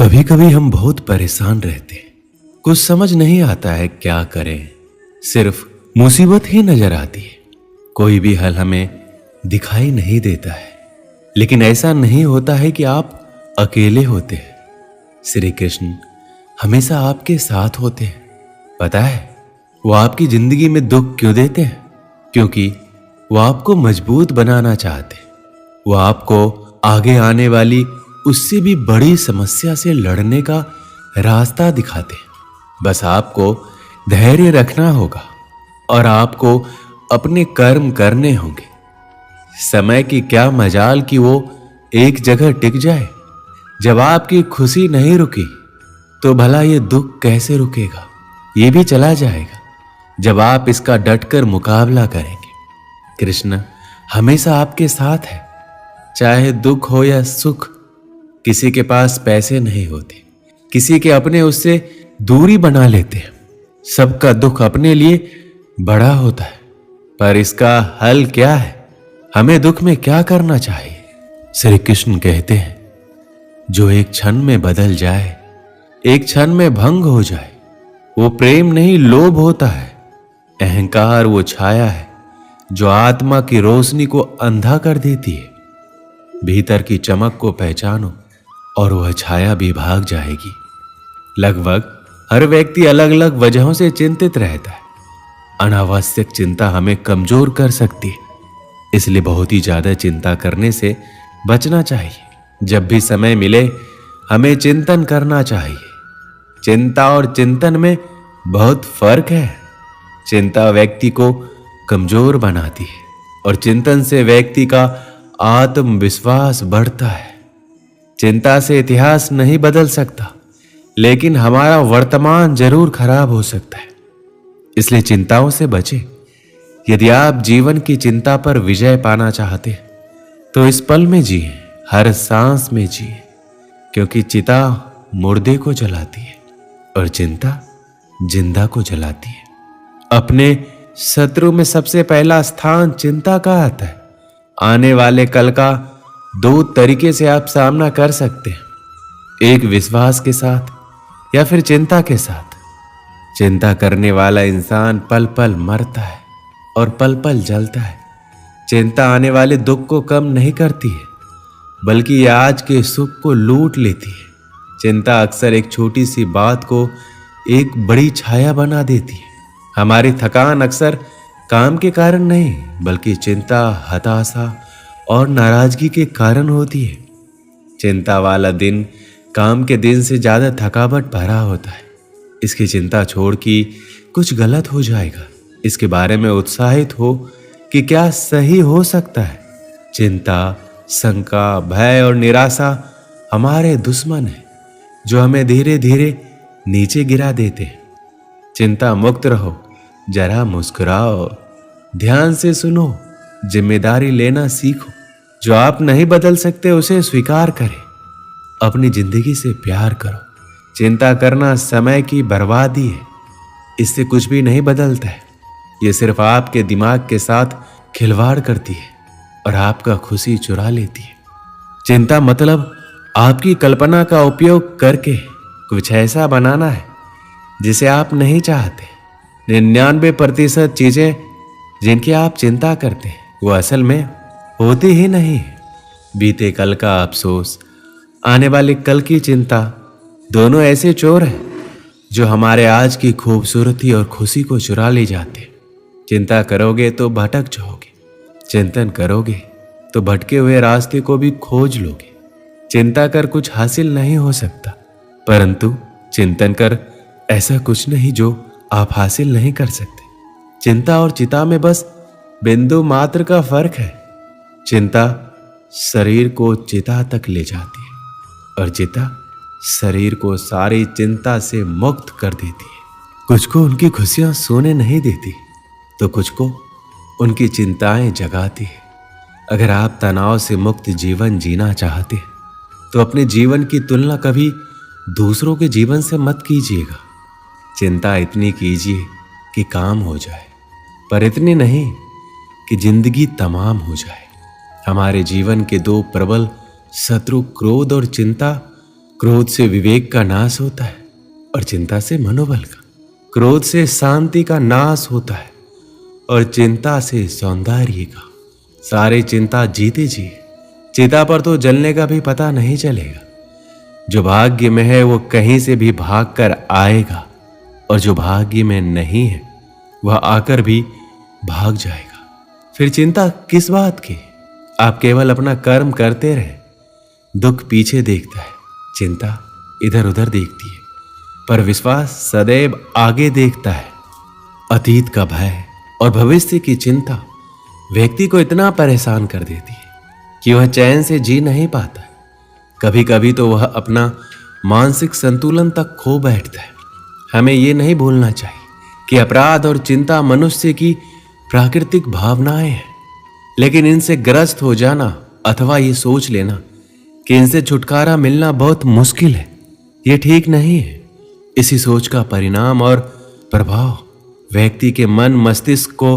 कभी कभी हम बहुत परेशान रहते हैं। कुछ समझ नहीं आता है क्या करें। सिर्फ मुसीबत ही नजर आती है। कोई भी हल हमें दिखाई नहीं देता है। लेकिन ऐसा नहीं होता है कि आप अकेले होते हैं। श्री कृष्ण हमेशा आपके साथ होते हैं। पता है वो आपकी जिंदगी में दुख क्यों देते हैं? क्योंकि वो आपको मजबूत बनाना चाहते हैं। वो आपको आगे आने वाली उससे भी बड़ी समस्या से लड़ने का रास्ता दिखाते हैं। बस आपको धैर्य रखना होगा और आपको अपने कर्म करने होंगे। समय की क्या मजाल कि वो एक जगह टिक जाए। जब आपकी खुशी नहीं रुकी तो भला ये दुख कैसे रुकेगा? ये भी चला जाएगा जब आप इसका डटकर मुकाबला करेंगे। कृष्ण हमेशा आपके साथ है, चाहे दुख हो या सुख। किसी के पास पैसे नहीं होते, किसी के अपने उससे दूरी बना लेते हैं। सबका दुख अपने लिए बड़ा होता है। पर इसका हल क्या है? हमें दुख में क्या करना चाहिए? श्री कृष्ण कहते हैं, जो एक क्षण में बदल जाए, एक क्षण में भंग हो जाए, वो प्रेम नहीं लोभ होता है। अहंकार वो छाया है जो आत्मा की रोशनी को अंधा कर देती है। भीतर की चमक को पहचानो और वह छाया भी भाग जाएगी। लगभग हर व्यक्ति अलग अलग वजहों से चिंतित रहता है। अनावश्यक चिंता हमें कमजोर कर सकती है, इसलिए बहुत ही ज्यादा चिंता करने से बचना चाहिए। जब भी समय मिले हमें चिंतन करना चाहिए। चिंता और चिंतन में बहुत फर्क है। चिंता व्यक्ति को कमजोर बनाती है और चिंतन से व्यक्ति का आत्मविश्वास बढ़ता है। चिंता से इतिहास नहीं बदल सकता, लेकिन हमारा वर्तमान जरूर खराब हो सकता है। इसलिए चिंताओं से बचें। यदि आप जीवन की चिंता पर विजय पाना चाहते हैं तो इस पल में जिए, हर सांस में जिए, क्योंकि चिता मुर्दे को जलाती है और चिंता जिंदा को जलाती है। अपने शत्रु में सबसे पहला स्थान चिंता का आता है। आने वाले कल का दो तरीके से आप सामना कर सकते हैं, एक विश्वास के साथ या फिर चिंता के साथ। चिंता करने वाला इंसान पल पल मरता है और पल पल जलता है। चिंता आने वाले दुख को कम नहीं करती है, बल्कि ये आज के सुख को लूट लेती है। चिंता अक्सर एक छोटी सी बात को एक बड़ी छाया बना देती है। हमारी थकान अक्सर काम के कारण नहीं, बल्कि चिंता, हताशा और नाराजगी के कारण होती है। चिंता वाला दिन काम के दिन से ज्यादा थकावट भरा होता है। इसकी चिंता छोड़ कि कुछ गलत हो जाएगा, इसके बारे में उत्साहित हो कि क्या सही हो सकता है। चिंता, शंका, भय और निराशा हमारे दुश्मन हैं जो हमें धीरे धीरे नीचे गिरा देते हैं। चिंता मुक्त रहो, जरा मुस्कुराओ, ध्यान से सुनो, जिम्मेदारी लेना सीखो। जो आप नहीं बदल सकते उसे स्वीकार करें। अपनी जिंदगी से प्यार करो। चिंता करना समय की बर्बादी है, इससे कुछ भी नहीं बदलता है। ये सिर्फ आपके दिमाग के साथ खिलवाड़ करती है और आपका खुशी चुरा लेती है। चिंता मतलब आपकी कल्पना का उपयोग करके कुछ ऐसा बनाना है जिसे आप नहीं चाहते। 99% चीजें जिनकी आप चिंता करते हैं वो असल में होती ही नहीं है। बीते कल का अफसोस, आने वाले कल की चिंता, दोनों ऐसे चोर हैं जो हमारे आज की खूबसूरती और खुशी को चुरा ले जाते हैं। चिंता करोगे तो भटक जाओगे, चिंतन करोगे तो भटके हुए रास्ते को भी खोज लोगे। चिंता कर कुछ हासिल नहीं हो सकता, परंतु चिंतन कर ऐसा कुछ नहीं जो आप हासिल नहीं कर सकते। चिंता और चिता में बस बिंदु मात्र का फर्क है। चिंता शरीर को चिता तक ले जाती है और चिता शरीर को सारी चिंता से मुक्त कर देती है। कुछ को उनकी खुशियां सोने नहीं देती तो कुछ को उनकी चिंताएं जगाती है। अगर आप तनाव से मुक्त जीवन जीना चाहते हैं तो अपने जीवन की तुलना कभी दूसरों के जीवन से मत कीजिएगा। चिंता इतनी कीजिए कि काम हो जाए, पर इतनी नहीं कि जिंदगी तमाम हो जाए। हमारे जीवन के दो प्रबल शत्रु क्रोध और चिंता क्रोध से विवेक का नाश होता है और चिंता से मनोबल का। क्रोध से शांति का नाश होता है और चिंता से सौंदर्य का। सारे चिंता जीते जी चिता पर तो जलने का भी पता नहीं चलेगा। जो भाग्य में है वो कहीं से भी भाग कर आएगा और जो भाग्य में नहीं है वह आकर भी भाग जाएगा। फिर चिंता किस बात की? आप केवल अपना कर्म करते रहे। दुख पीछे देखता है, चिंता इधर उधर देखती है, पर विश्वास सदैव आगे देखता है। अतीत का भय और भविष्य की चिंता व्यक्ति को इतना परेशान कर देती है कि वह चैन से जी नहीं पाता है। कभी कभी तो वह अपना मानसिक संतुलन तक खो बैठता है। हमें यह नहीं भूलना चाहिए कि अपराध और चिंता मनुष्य की प्राकृतिक भावनाएं हैं, लेकिन इनसे ग्रस्त हो जाना अथवा ये सोच लेना कि इनसे छुटकारा मिलना बहुत मुश्किल है, ये ठीक नहीं है। इसी सोच का परिणाम और प्रभाव व्यक्ति के मन मस्तिष्क को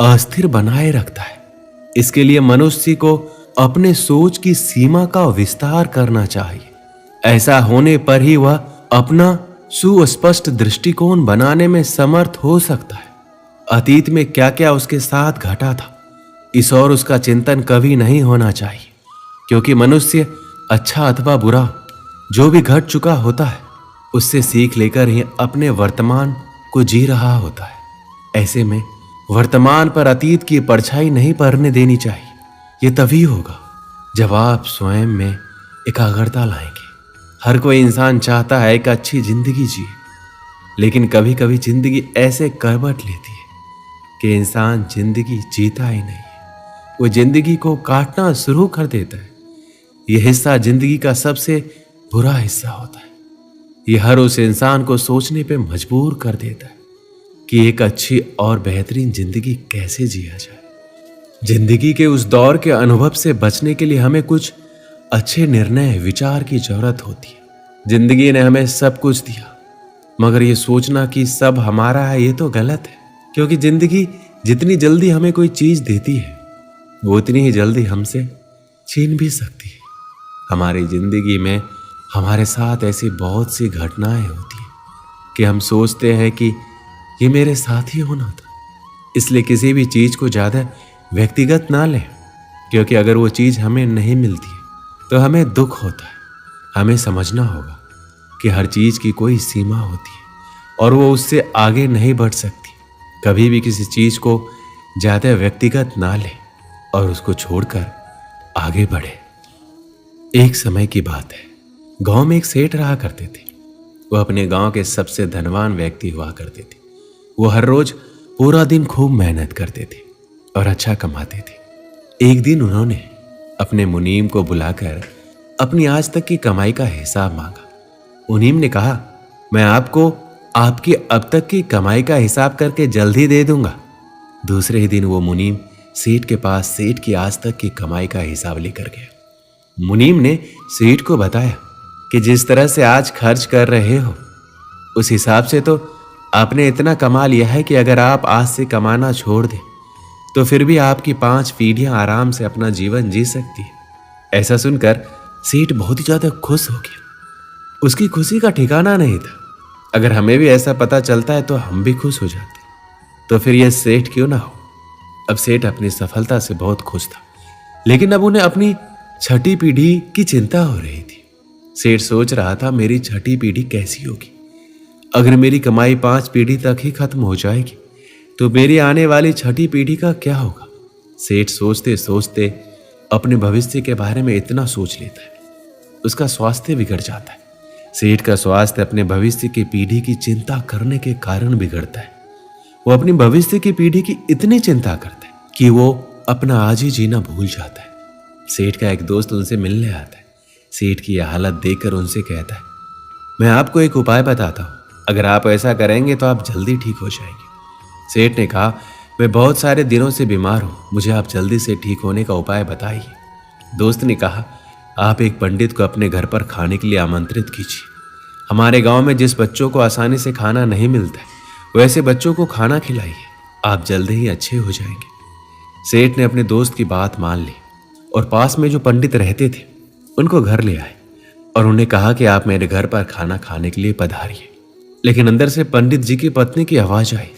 अस्थिर बनाए रखता है। इसके लिए मनुष्य को अपने सोच की सीमा का विस्तार करना चाहिए। ऐसा होने पर ही वह अपना सुस्पष्ट दृष्टिकोण बनाने में समर्थ हो सकता है। अतीत में क्या क्या उसके साथ घटा था, इस और उसका चिंतन कभी नहीं होना चाहिए, क्योंकि मनुष्य अच्छा अथवा बुरा जो भी घट चुका होता है उससे सीख लेकर ही अपने वर्तमान को जी रहा होता है। ऐसे में वर्तमान पर अतीत की परछाई नहीं पड़ने देनी चाहिए। ये तभी होगा जब आप स्वयं में एकाग्रता लाएंगे। हर कोई इंसान चाहता है एक अच्छी जिंदगी जिए, लेकिन कभी कभी जिंदगी ऐसे करवट लेती है कि इंसान जिंदगी जीता ही नहीं है, वो जिंदगी को काटना शुरू कर देता है। यह हिस्सा जिंदगी का सबसे बुरा हिस्सा होता है। यह हर उस इंसान को सोचने पे मजबूर कर देता है कि एक अच्छी और बेहतरीन जिंदगी कैसे जिया जाए। जिंदगी के उस दौर के अनुभव से बचने के लिए हमें कुछ अच्छे निर्णय विचार की जरूरत होती है। जिंदगी ने हमें सब कुछ दिया, मगर ये सोचना कि सब हमारा है ये तो गलत है, क्योंकि जिंदगी जितनी जल्दी हमें कोई चीज देती है वो उतनी ही जल्दी हमसे छीन भी सकती है। हमारी जिंदगी में हमारे साथ ऐसी बहुत सी घटनाएं होती हैं कि हम सोचते हैं कि ये मेरे साथ ही होना था। इसलिए किसी भी चीज को ज्यादा व्यक्तिगत ना लें, क्योंकि अगर वो चीज हमें नहीं मिलती है तो हमें दुख होता है। हमें समझना होगा कि हर चीज की कोई सीमा होती है और वो उससे आगे नहीं बढ़ सकती। कभी भी किसी चीज को ज्यादा व्यक्तिगत ना ले और उसको छोड़कर आगे बढ़े। एक समय की बात है, गांव में एक सेठ रहा करते थे। वह अपने गांव के सबसे धनवान व्यक्ति हुआ करते थे। वो हर रोज पूरा दिन खूब मेहनत करते थे और अच्छा कमाते थे। एक दिन उन्होंने अपने मुनीम को बुलाकर अपनी आज तक की कमाई का हिसाब मांगा। मुनीम ने कहा, मैं आपको आपकी अब तक की कमाई का हिसाब करके जल्द ही दे दूंगा। दूसरे ही दिन वो मुनीम सेठ के पास सेठ की आज तक की कमाई का हिसाब लेकर गया। मुनीम ने सेठ को बताया कि जिस तरह से आज खर्च कर रहे हो उस हिसाब से तो आपने इतना कमा लिया है कि अगर आप आज से कमाना छोड़ दें तो फिर भी आपकी 5 पीढ़ियां आराम से अपना जीवन जी सकती है। ऐसा सुनकर सेठ बहुत ही ज्यादा खुश हो गया। उसकी खुशी का ठिकाना नहीं था। अगर हमें भी ऐसा पता चलता है तो हम भी खुश हो जाते, तो फिर यह सेठ क्यों ना हो। अब सेठ अपनी सफलता से बहुत खुश था, लेकिन अब उन्हें अपनी छठी पीढ़ी की चिंता हो रही थी। सेठ सोच रहा था, मेरी छठी पीढ़ी कैसी होगी? अगर मेरी कमाई 5 पीढ़ी तक ही खत्म हो जाएगी तो मेरी आने वाली छठी पीढ़ी का क्या होगा? सेठ सोचते सोचते अपने भविष्य के बारे में इतना सोच लेता है, उसका स्वास्थ्य बिगड़ जाता है। सेठ का स्वास्थ्य अपने भविष्य की पीढ़ी की चिंता करने के कारण बिगड़ता है। वो अपनी भविष्य की पीढ़ी की इतनी चिंता करता है कि वो अपना आज ही जीना भूल जाता है। सेठ का एक दोस्त उनसे मिलने आता है। सेठ की यह हालत देखकर उनसे कहता है, मैं आपको एक उपाय बताता हूँ, अगर आप ऐसा करेंगे तो आप जल्दी ठीक हो जाएंगे। सेठ ने कहा, मैं बहुत सारे दिनों से बीमार हूँ, मुझे आप जल्दी से ठीक होने का उपाय बताइए। दोस्त ने कहा, आप एक पंडित को अपने घर पर खाने के लिए आमंत्रित कीजिए। हमारे गांव में जिस बच्चों को आसानी से खाना नहीं मिलता है वैसे बच्चों को खाना खिलाइए, आप जल्दी ही अच्छे हो जाएंगे। सेठ ने अपने दोस्त की बात मान ली और पास में जो पंडित रहते थे उनको घर ले आए। और उन्हें कहा कि आप मेरे घर पर खाना खाने के लिए पधारिए। लेकिन अंदर से पंडित जी की पत्नी की आवाज आई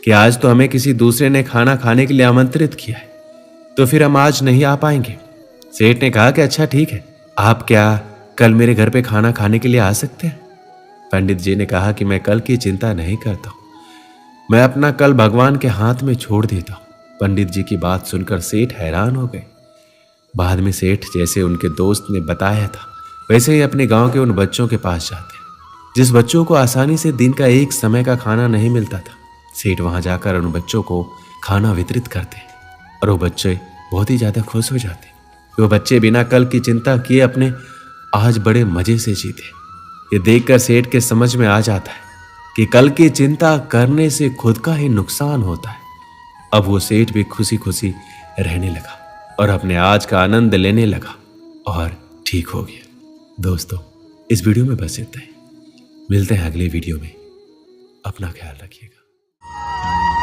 कि आज तो हमें किसी दूसरे ने खाना खाने के लिए आमंत्रित किया है, तो फिर हम आज नहीं आ पाएंगे। सेठ ने कहा कि अच्छा ठीक है, आप क्या कल मेरे घर पे खाना खाने के लिए आ सकते हैं? पंडित जी ने कहा कि मैं कल की चिंता नहीं करता हूं, मैं अपना कल भगवान के हाथ में छोड़ देता हूं। पंडित जी की बात सुनकर सेठ हैरान हो गए। बाद में सेठ जैसे उनके दोस्त ने बताया था वैसे ही अपने गांव के उन बच्चों के पास जाते जिस बच्चों को आसानी से दिन का एक समय का खाना नहीं मिलता था। सेठ वहां जाकर उन बच्चों को खाना वितरित करते और वो बच्चे बहुत ही ज्यादा खुश हो जाते। वो बच्चे बिना कल की चिंता किए अपने आज बड़े मजे से जीते। ये देखकर सेठ के समझ में आ जाता है कि कल की चिंता करने से खुद का ही नुकसान होता है। अब वो सेठ भी खुशी खुशी रहने लगा और अपने आज का आनंद लेने लगा और ठीक हो गया। दोस्तों, इस वीडियो में बस इतना ही। मिलते हैं अगले वीडियो में। अपना ख्याल रखिएगा।